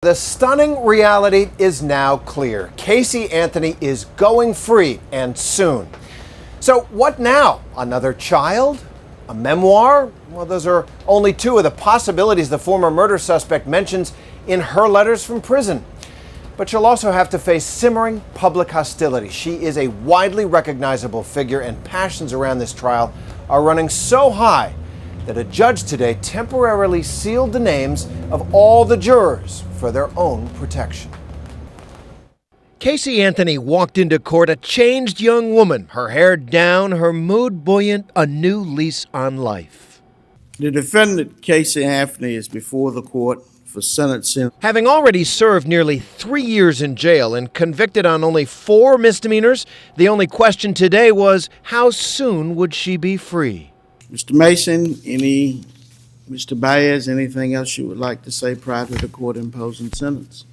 The stunning reality is now clear. Casey Anthony is going free, and soon. So what now? Another child? A memoir? Well, those are only two of the possibilities the former murder suspect mentions in her letters from prison. But she'll also have to face simmering public hostility. She is a widely recognizable figure, and passions around this trial are running so high that a judge today temporarily sealed the names of all the jurors for their own protection. Casey Anthony walked into court a changed young woman, her hair down, her mood buoyant, a new lease on life. The defendant, Casey Anthony, is before the court for sentencing. Having already served nearly 3 years in jail and convicted on only 4 misdemeanors, the only question today was, how soon would she be free? Mr. Mason, Mr. Baez, anything else you would like to say prior to the court imposing sentence?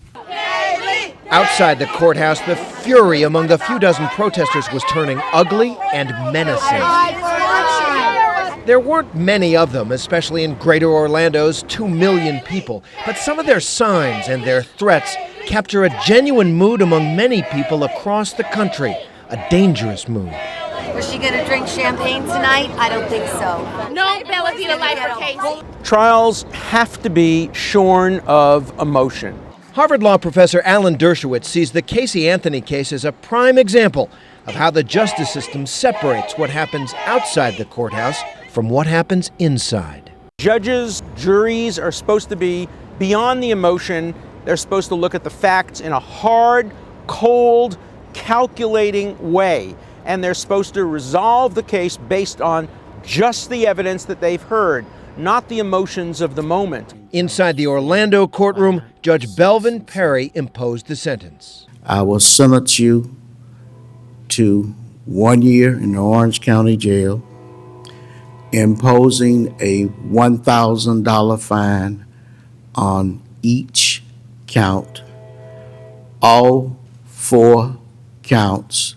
Outside the courthouse, the fury among the few dozen protesters was turning ugly and menacing. There weren't many of them, especially in Greater Orlando's 2 million people, but some of their signs and their threats capture a genuine mood among many people across the country, a dangerous mood. Was she going to drink champagne tonight? I don't think so. No Bellavita life for Casey. Trials have to be shorn of emotion. Harvard Law professor Alan Dershowitz sees the Casey Anthony case as a prime example of how the justice system separates what happens outside the courthouse from what happens inside. Judges, juries are supposed to be beyond the emotion. They're supposed to look at the facts in a hard, cold, calculating way. And they're supposed to resolve the case based on just the evidence that they've heard, not the emotions of the moment. Inside the Orlando courtroom, Judge Belvin Perry imposed the sentence. I will sentence you to 1 year in the Orange County Jail, imposing a $1,000 fine on each count, all 4 counts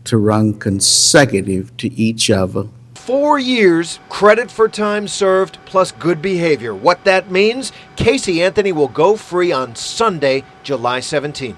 to run consecutive to each other. 4 years, credit for time served, plus good behavior. What that means, Casey Anthony will go free on Sunday, July 17th.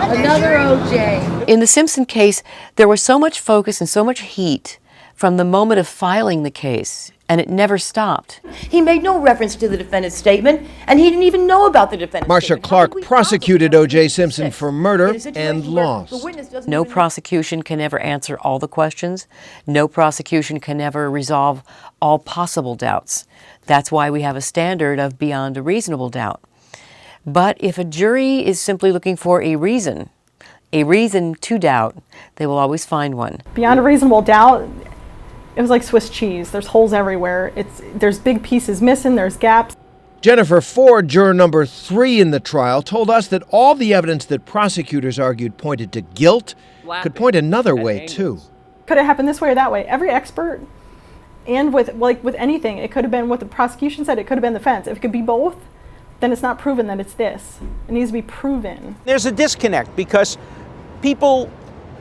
Another OJ. In the Simpson case, there was so much focus and so much heat from the moment of filing the case, and it never stopped. He made no reference to the defendant's statement, and he didn't even know about the defendant's Marcia statement. Clark prosecuted O.J. Simpson for murder and lost. No prosecution can ever answer all the questions. No prosecution can ever resolve all possible doubts. That's why we have a standard of beyond a reasonable doubt. But if a jury is simply looking for a reason to doubt, they will always find one. Beyond a reasonable doubt, it was like Swiss cheese. There's holes everywhere. There's big pieces missing, there's gaps. Jennifer Ford, juror number 3 in the trial, told us that all the evidence that prosecutors argued pointed to guilt could point another way, too. Could it happen this way or that way? Every expert, and with anything, it could have been what the prosecution said, it could have been the defense. If it could be both, then it's not proven that it's this. It needs to be proven. There's a disconnect because people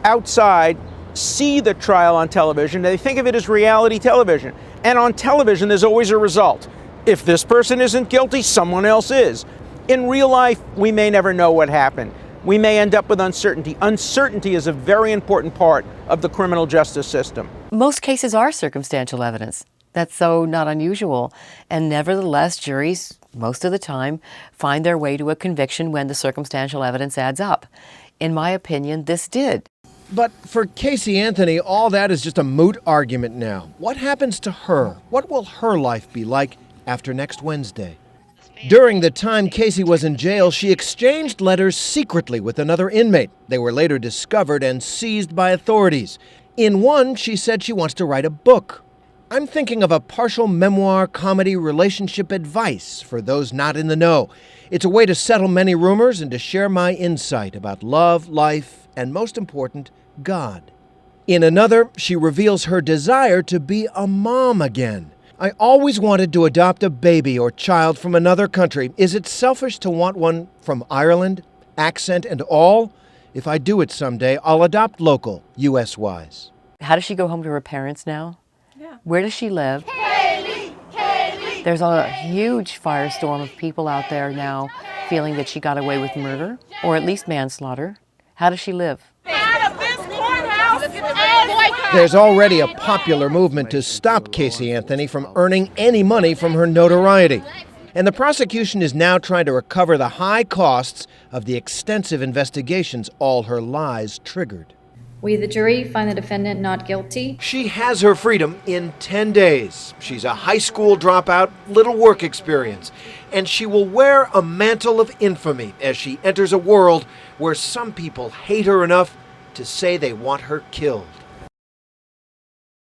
outside see the trial on television, they think of it as reality television. And on television, there's always a result. If this person isn't guilty, someone else is. In real life, we may never know what happened. We may end up with uncertainty. Uncertainty is a very important part of the criminal justice system. Most cases are circumstantial evidence. That's so not unusual. And nevertheless, juries, most of the time, find their way to a conviction when the circumstantial evidence adds up. In my opinion, this did. But for Casey Anthony, all that is just a moot argument now. What happens to her? What will her life be like after next Wednesday? During the time Casey was in jail, she exchanged letters secretly with another inmate. They were later discovered and seized by authorities. In one, she said she wants to write a book. I'm thinking of a partial memoir comedy relationship advice for those not in the know. It's a way to settle many rumors and to share my insight about love, life, and most important, God. In another, she reveals her desire to be a mom again. I always wanted to adopt a baby or child from another country. Is it selfish to want one from Ireland, accent and all? If I do it someday, I'll adopt local, U.S.-wise. How does she go home to her parents now? Yeah. Where does she live? Kaylee, There's a huge firestorm of people out there now feeling that she got away with murder, or at least manslaughter. How does she live? Out of this courthouse and boycott. There's already a popular movement to stop Casey Anthony from earning any money from her notoriety. And the prosecution is now trying to recover the high costs of the extensive investigations all her lies triggered. We, the jury, find the defendant not guilty. She has her freedom in 10 days. She's a high school dropout, little work experience. And she will wear a mantle of infamy as she enters a world where some people hate her enough to say they want her killed.